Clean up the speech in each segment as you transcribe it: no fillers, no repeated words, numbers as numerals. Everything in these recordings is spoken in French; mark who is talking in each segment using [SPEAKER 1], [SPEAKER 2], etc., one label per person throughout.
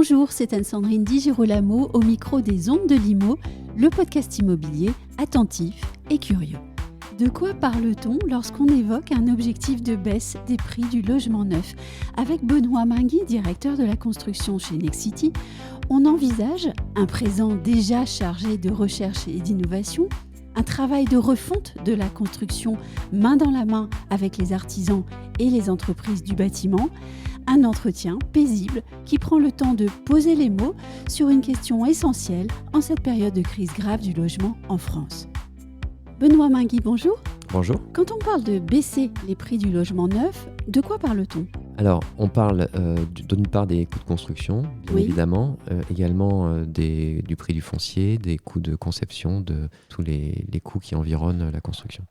[SPEAKER 1] Bonjour, c'est Anne-Sandrine Di Girolamo au micro des Ondes de Limo, le podcast immobilier attentif et curieux. De quoi parle-t-on lorsqu'on évoque un objectif de baisse des prix du logement neuf? Avec Benoît Mingui, directeur de la construction chez Nexity, on envisage un présent déjà chargé de recherche et d'innovation, un travail de refonte de la construction main dans la main avec les artisans et les entreprises du bâtiment, un entretien paisible qui prend le temps de poser les mots sur une question essentielle en cette période de crise grave du logement en France. Benoît Mingui, bonjour.
[SPEAKER 2] Bonjour.
[SPEAKER 1] Quand on parle de baisser les prix du logement neuf, de quoi parle-t-on ?
[SPEAKER 2] Alors, on parle d'une part des coûts de construction, bien évidemment, également du prix du foncier, des coûts de conception, de tous les coûts qui environnent la construction.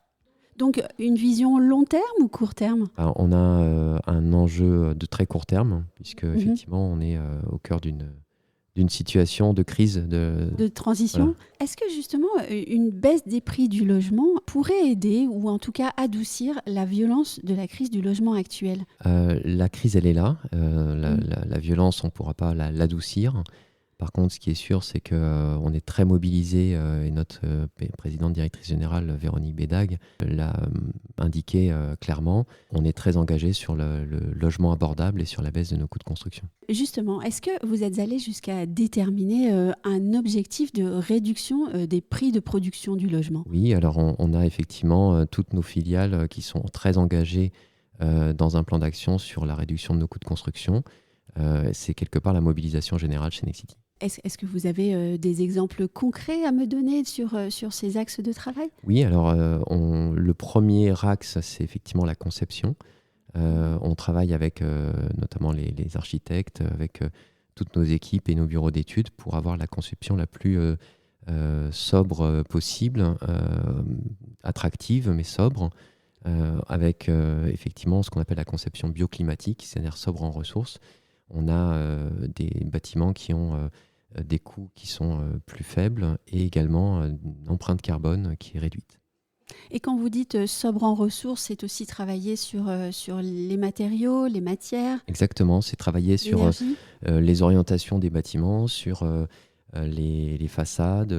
[SPEAKER 1] Donc, une vision long terme ou court terme ?
[SPEAKER 2] Alors, on a un enjeu de très court terme, puisque effectivement, on est au cœur d'une situation de crise.
[SPEAKER 1] De transition.
[SPEAKER 2] Voilà.
[SPEAKER 1] Est-ce que justement, une baisse des prix du logement pourrait aider ou en tout cas adoucir la violence de la crise du logement actuelle ?
[SPEAKER 2] La crise, elle est là. La violence, on ne pourra pas l'adoucir. Par contre, ce qui est sûr, c'est qu'on est très mobilisé, et notre présidente directrice générale, Véronique Bédag, l'a indiqué clairement. On est très engagé sur le logement abordable et sur la baisse de nos coûts de construction.
[SPEAKER 1] Justement, est-ce que vous êtes allé jusqu'à déterminer un objectif de réduction des prix de production du logement ?
[SPEAKER 2] Oui, alors on a effectivement toutes nos filiales qui sont très engagées dans un plan d'action sur la réduction de nos coûts de construction. C'est quelque part la mobilisation générale chez Nexity.
[SPEAKER 1] Est-ce que vous avez des exemples concrets à me donner sur ces axes de travail ?
[SPEAKER 2] Oui, alors le premier axe, c'est effectivement la conception. On travaille avec notamment les architectes, avec toutes nos équipes et nos bureaux d'études pour avoir la conception la plus sobre possible, attractive mais sobre, avec effectivement ce qu'on appelle la conception bioclimatique, c'est-à-dire sobre en ressources. On a des bâtiments qui ont des coûts qui sont plus faibles et également une empreinte carbone qui est réduite.
[SPEAKER 1] Et quand vous dites sobre en ressources, c'est aussi travailler sur les matériaux, les matières.
[SPEAKER 2] Exactement, c'est travailler sur les orientations des bâtiments, sur les façades,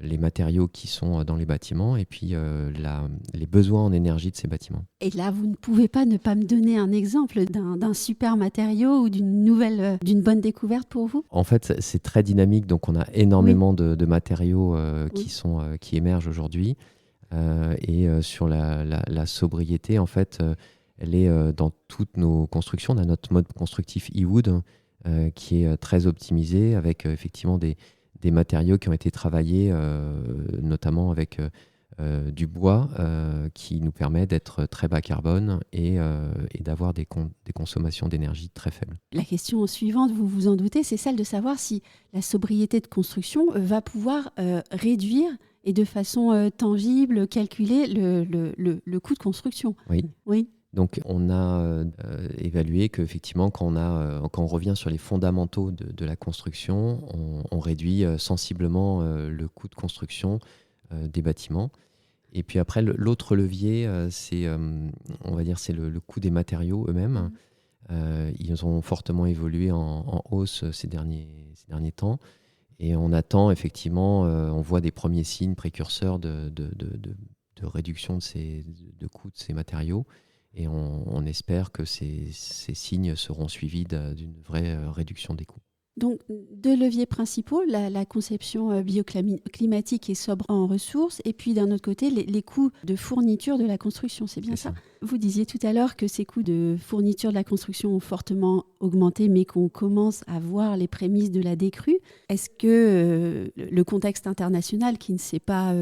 [SPEAKER 2] les matériaux qui sont dans les bâtiments et puis les besoins en énergie de ces bâtiments.
[SPEAKER 1] Et là, vous ne pouvez pas ne pas me donner un exemple d'un super matériau ou d'une bonne découverte pour vous ?
[SPEAKER 2] En fait, c'est très dynamique, donc on a énormément de matériaux qui émergent aujourd'hui. Et sur la sobriété, en fait, elle est dans toutes nos constructions. On a notre mode constructif e-wood qui est très optimisé avec effectivement des matériaux qui ont été travaillés notamment avec du bois qui nous permet d'être très bas carbone et d'avoir des consommations d'énergie très faibles.
[SPEAKER 1] La question suivante, vous vous en doutez, c'est celle de savoir si la sobriété de construction va pouvoir réduire et de façon tangible calculer le coût de construction.
[SPEAKER 2] Oui. Donc on a évalué qu'effectivement quand on revient sur les fondamentaux de la construction, on réduit sensiblement le coût de construction des bâtiments. Et puis après l'autre levier, c'est le coût des matériaux eux-mêmes. Ils ont fortement évolué en hausse ces derniers temps. Et on attend effectivement, on voit des premiers signes précurseurs de réduction de coûts de ces matériaux. Et on espère que ces signes seront suivis d'une vraie réduction des coûts.
[SPEAKER 1] Donc, deux leviers principaux, la conception bioclimatique et sobre en ressources, et puis d'un autre côté, les coûts de fourniture de la construction, c'est bien ça ? Vous disiez tout à l'heure que ces coûts de fourniture de la construction ont fortement augmenté, mais qu'on commence à voir les prémices de la décrue. Est-ce que le contexte international, qui ne s'est pas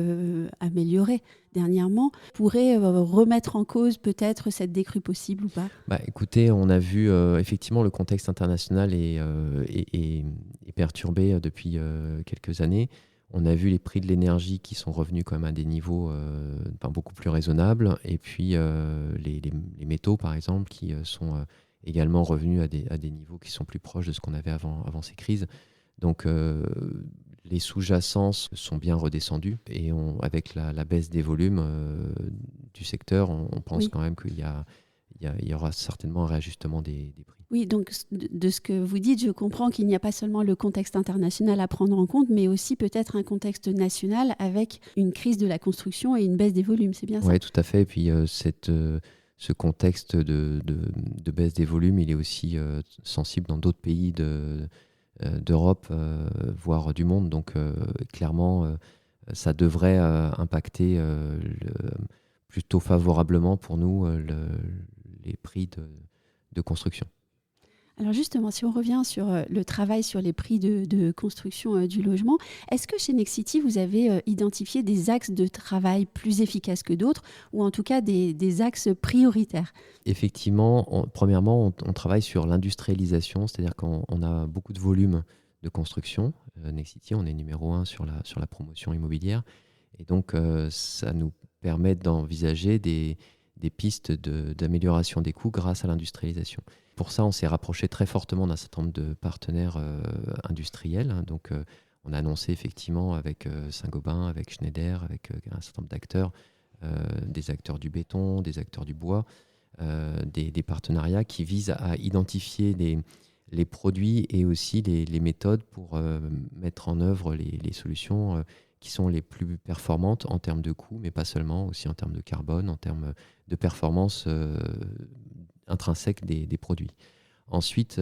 [SPEAKER 1] amélioré dernièrement, pourrait remettre en cause peut-être cette décrue possible ou pas ?
[SPEAKER 2] Écoutez, on a vu effectivement le contexte international est perturbé depuis quelques années. On a vu les prix de l'énergie qui sont revenus quand même à des niveaux beaucoup plus raisonnables. Et puis les métaux, par exemple, qui sont également revenus à des niveaux qui sont plus proches de ce qu'on avait avant ces crises. Donc les sous-jacents sont bien redescendus. Et avec la baisse des volumes du secteur, on pense quand même qu'il y a il y aura certainement un réajustement des prix.
[SPEAKER 1] Oui, donc de ce que vous dites, je comprends qu'il n'y a pas seulement le contexte international à prendre en compte, mais aussi peut-être un contexte national avec une crise de la construction et une baisse des volumes, c'est bien ça?
[SPEAKER 2] Oui, tout à fait. Et puis ce contexte de baisse des volumes, il est aussi sensible dans d'autres pays d'Europe, voire du monde. Donc clairement, ça devrait impacter plutôt favorablement pour nous les prix de construction.
[SPEAKER 1] Alors justement, si on revient sur le travail sur les prix de construction du logement, est-ce que chez Nexity, vous avez identifié des axes de travail plus efficaces que d'autres, ou en tout cas des axes prioritaires?
[SPEAKER 2] Effectivement, premièrement, on travaille sur l'industrialisation, c'est-à-dire qu'on a beaucoup de volume de construction. Nexity, on est numéro 1 sur la promotion immobilière. Et donc, ça nous permet d'envisager des pistes d'amélioration des coûts grâce à l'industrialisation. Pour ça, on s'est rapproché très fortement d'un certain nombre de partenaires industriels. Donc, on a annoncé effectivement avec Saint-Gobain, avec Schneider, avec un certain nombre d'acteurs, des acteurs du béton, des acteurs du bois, des partenariats qui visent à identifier les produits et aussi les méthodes pour mettre en œuvre les solutions qui sont les plus performantes en termes de coûts, mais pas seulement, aussi en termes de carbone, en termes de performance intrinsèque des produits. Ensuite,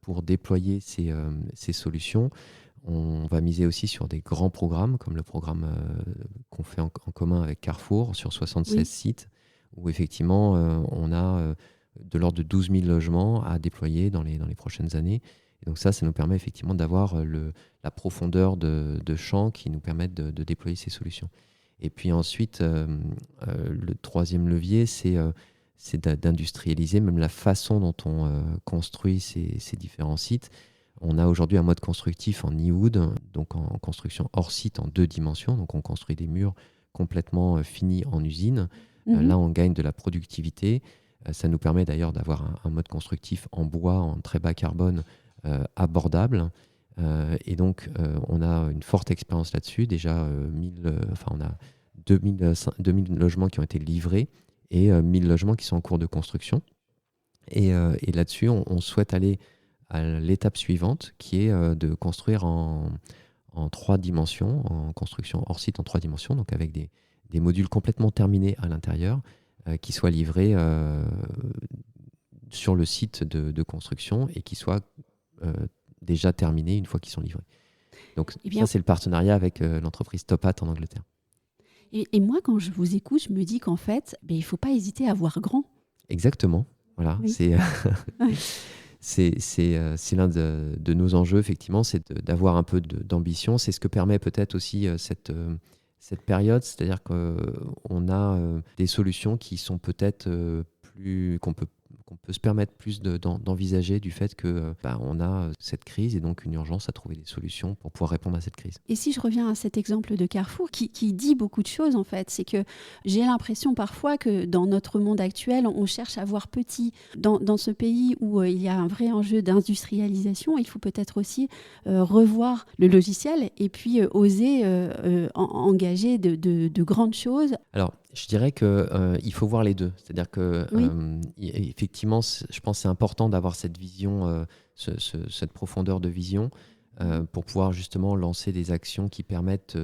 [SPEAKER 2] pour déployer ces solutions, on va miser aussi sur des grands programmes, comme le programme qu'on fait en commun avec Carrefour sur 76 sites, où effectivement, on a de l'ordre de 12 000 logements à déployer dans les prochaines années. Et donc ça nous permet effectivement d'avoir la profondeur de champ qui nous permettent de déployer ces solutions. Et puis ensuite, le troisième levier, c'est d'industrialiser même la façon dont on construit ces différents sites. On a aujourd'hui un mode constructif en e-wood, donc en construction hors site en 2 dimensions. Donc on construit des murs complètement finis en usine. Là, on gagne de la productivité. Ça nous permet d'ailleurs d'avoir un mode constructif en bois, en très bas carbone, abordable. Et donc, on a une forte expérience là-dessus. Déjà, on a 2000 logements qui ont été livrés et 1000 logements qui sont en cours de construction. Et là-dessus, on souhaite aller à l'étape suivante, qui est de construire en 3 dimensions, en construction hors site en 3 dimensions, donc avec des modules complètement terminés à l'intérieur, qui soient livrés sur le site de construction et qui soient déjà terminés une fois qu'ils sont livrés. Donc ça, c'est le partenariat avec l'entreprise Topat en Angleterre.
[SPEAKER 1] Et moi, quand je vous écoute, je me dis qu'en fait, il ne faut pas hésiter à voir grand.
[SPEAKER 2] Exactement. Voilà. Oui. C'est l'un de nos enjeux, effectivement, c'est d'avoir un peu d'ambition. C'est ce que permet peut-être aussi cette période, c'est-à-dire qu'on a des solutions qui sont peut-être qu'on peut se permettre plus d'envisager du fait que on a cette crise et donc une urgence à trouver des solutions pour pouvoir répondre à cette crise.
[SPEAKER 1] Et si je reviens à cet exemple de Carrefour qui dit beaucoup de choses en fait, c'est que j'ai l'impression parfois que dans notre monde actuel, on cherche à voir petit. Dans ce pays où il y a un vrai enjeu d'industrialisation, il faut peut-être aussi revoir le logiciel et puis oser engager de grandes choses.
[SPEAKER 2] Alors, je dirais qu'il faut voir les deux. C'est-à-dire que, effectivement, je pense que c'est important d'avoir cette vision, cette profondeur de vision pour pouvoir justement lancer des actions qui permettent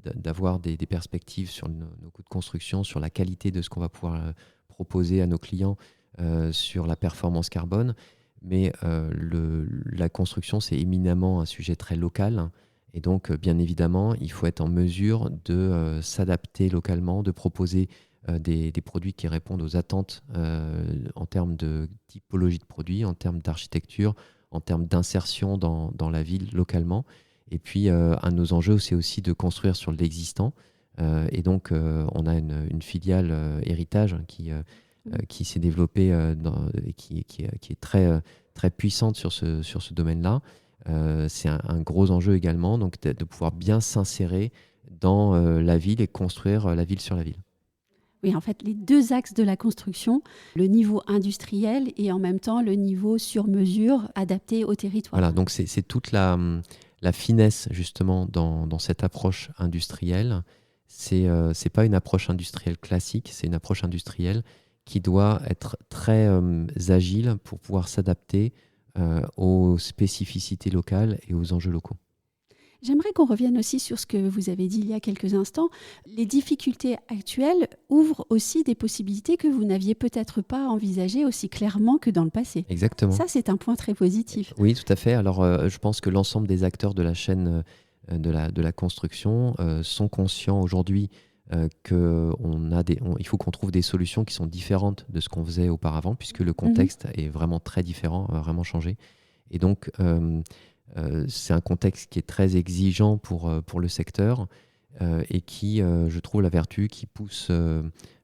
[SPEAKER 2] d'avoir des perspectives sur nos coûts de construction, sur la qualité de ce qu'on va pouvoir proposer à nos clients, sur la performance carbone. Mais la construction, c'est éminemment un sujet très local. Et donc, bien évidemment, il faut être en mesure de s'adapter localement, de proposer des produits qui répondent aux attentes en termes de typologie de produits, en termes d'architecture, en termes d'insertion dans la ville localement. Et puis, un de nos enjeux, c'est aussi de construire sur l'existant. Et donc, on a une filiale héritage qui s'est développée et qui est très, très puissante sur ce domaine-là. C'est un gros enjeu également, donc de pouvoir bien s'insérer dans la ville et construire la ville sur la ville.
[SPEAKER 1] Oui, en fait, les deux axes de la construction, le niveau industriel et en même temps le niveau sur mesure adapté au territoire.
[SPEAKER 2] Voilà, donc c'est toute la finesse justement dans cette approche industrielle. C'est pas une approche industrielle classique, c'est une approche industrielle qui doit être très agile pour pouvoir s'adapter aux spécificités locales et aux enjeux locaux.
[SPEAKER 1] J'aimerais qu'on revienne aussi sur ce que vous avez dit il y a quelques instants. Les difficultés actuelles ouvrent aussi des possibilités que vous n'aviez peut-être pas envisagées aussi clairement que dans le passé.
[SPEAKER 2] Exactement.
[SPEAKER 1] Ça, c'est un point très positif.
[SPEAKER 2] Oui, tout à fait. Alors, je pense que l'ensemble des acteurs de la chaîne de la construction sont conscients aujourd'hui il faut qu'on trouve des solutions qui sont différentes de ce qu'on faisait auparavant, puisque le contexte est vraiment très différent, a vraiment changé. Et donc, c'est un contexte qui est très exigeant pour le secteur et qui, je trouve, la vertu qui pousse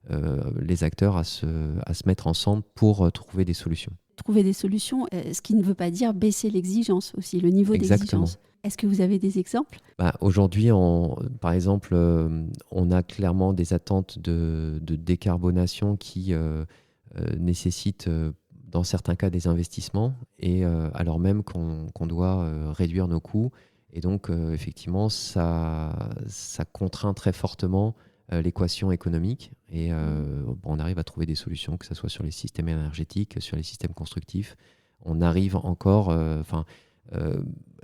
[SPEAKER 2] les acteurs à se mettre ensemble pour trouver des solutions.
[SPEAKER 1] Trouver des solutions, ce qui ne veut pas dire baisser l'exigence aussi, le niveau d'exigence. Est-ce que vous avez des exemples ?
[SPEAKER 2] Aujourd'hui, par exemple, on a clairement des attentes de décarbonation qui nécessitent, dans certains cas, des investissements, et alors même qu'on doit réduire nos coûts. Et donc, effectivement, ça contraint très fortement l'équation économique. Et on arrive à trouver des solutions, que ce soit sur les systèmes énergétiques, sur les systèmes constructifs. On arrive encore...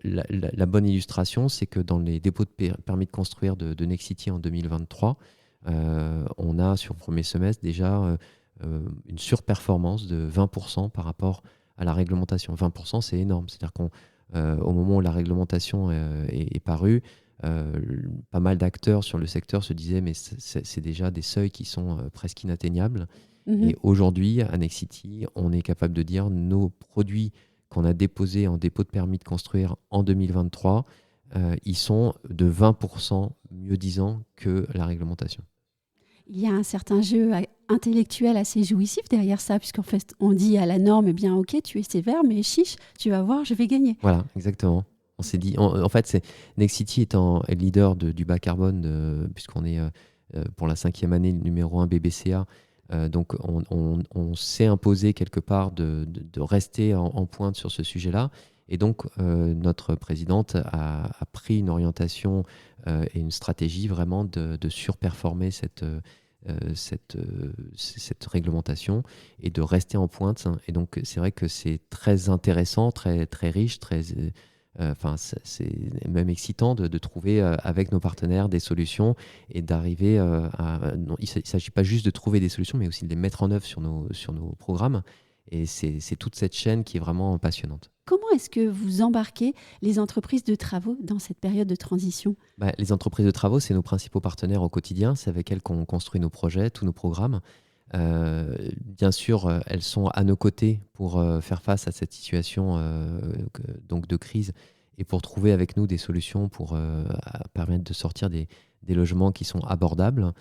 [SPEAKER 2] La bonne illustration, c'est que dans les dépôts de permis de construire de Nexity en 2023, on a sur le premier semestre déjà une surperformance de 20% par rapport à la réglementation. 20%, c'est énorme. C'est-à-dire qu'au moment où la réglementation est parue, pas mal d'acteurs sur le secteur se disaient mais c'est déjà des seuils qui sont presque inatteignables. Et aujourd'hui, à Nexity, on est capable de dire nos produits qu'on a déposés en dépôt de permis de construire en 2023, ils sont de 20% mieux disants que la réglementation.
[SPEAKER 1] Il y a un certain jeu intellectuel assez jouissif derrière ça, puisqu'en fait, on dit à la norme, eh bien ok, tu es sévère, mais chiche, tu vas voir, je vais gagner.
[SPEAKER 2] Voilà, exactement. On s'est dit, en fait, Nexity étant leader du bas carbone, puisqu'on est pour la 5e année numéro 1 BBCA, donc on s'est imposé quelque part de rester en pointe sur ce sujet-là. Et donc notre présidente a pris une orientation et une stratégie vraiment de surperformer cette réglementation et de rester en pointe. Et donc c'est vrai que c'est très intéressant, très, très riche, c'est même excitant de trouver avec nos partenaires des solutions et d'arriver non, il ne s'agit pas juste de trouver des solutions, mais aussi de les mettre en œuvre sur nos programmes. Et c'est toute cette chaîne qui est vraiment passionnante.
[SPEAKER 1] Comment est-ce que vous embarquez les entreprises de travaux dans cette période de transition ?
[SPEAKER 2] Les entreprises de travaux, c'est nos principaux partenaires au quotidien. C'est avec elles qu'on construit nos projets, tous nos programmes. Bien sûr, elles sont à nos côtés pour faire face à cette situation donc de crise et pour trouver avec nous des solutions pour permettre de sortir des logements qui sont abordables.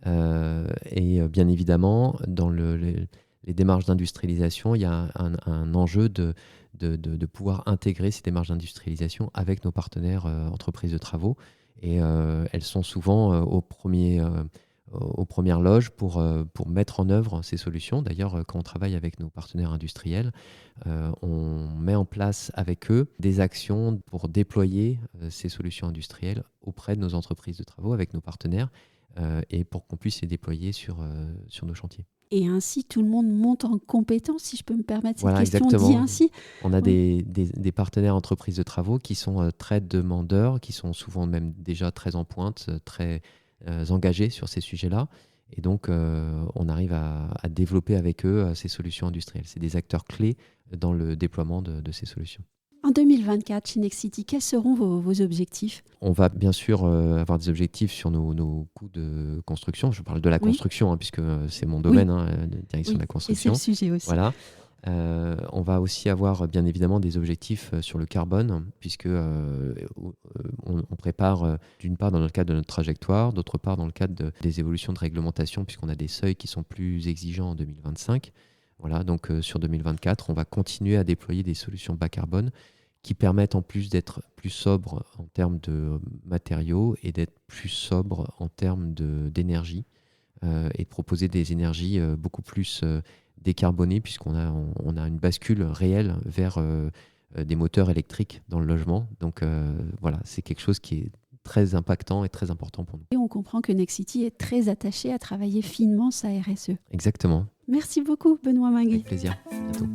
[SPEAKER 2] Et bien évidemment, dans les démarches d'industrialisation, il y a un enjeu de pouvoir intégrer ces démarches d'industrialisation avec nos partenaires entreprises de travaux. Et elles sont souvent aux premières loges pour mettre en œuvre ces solutions. D'ailleurs, quand on travaille avec nos partenaires industriels, on met en place avec eux des actions pour déployer ces solutions industrielles auprès de nos entreprises de travaux, avec nos partenaires, et pour qu'on puisse les déployer sur nos chantiers.
[SPEAKER 1] Et ainsi, tout le monde monte en compétence, si je peux me permettre cette
[SPEAKER 2] voilà,
[SPEAKER 1] question
[SPEAKER 2] exactement.
[SPEAKER 1] dit ainsi.
[SPEAKER 2] On a des partenaires entreprises de travaux qui sont très demandeurs, qui sont souvent même déjà très en pointe, très engagés sur ces sujets-là. Et donc, on arrive à développer avec eux ces solutions industrielles. C'est des acteurs clés dans le déploiement de ces solutions.
[SPEAKER 1] En 2024, chez Nexity, quels seront vos objectifs ?
[SPEAKER 2] On va bien sûr avoir des objectifs sur nos coûts de construction. Je parle de la construction, puisque c'est mon domaine, la direction de la construction.
[SPEAKER 1] Et c'est le sujet aussi.
[SPEAKER 2] Voilà. On va aussi avoir bien évidemment des objectifs sur le carbone, puisque on prépare d'une part dans le cadre de notre trajectoire, d'autre part dans le cadre des évolutions de réglementation, puisqu'on a des seuils qui sont plus exigeants en 2025. Voilà, donc sur 2024, on va continuer à déployer des solutions bas carbone qui permettent en plus d'être plus sobre en termes de matériaux et d'être plus sobre en termes d'énergie et de proposer des énergies beaucoup plus décarbonées, puisqu'on a une bascule réelle vers des moteurs électriques dans le logement. Donc voilà, c'est quelque chose qui est très impactant et très important pour nous.
[SPEAKER 1] Et on comprend que Nexity est très attaché à travailler finement sa RSE.
[SPEAKER 2] Exactement.
[SPEAKER 1] Merci beaucoup, Benoît Minguet.
[SPEAKER 2] Avec plaisir. À bientôt.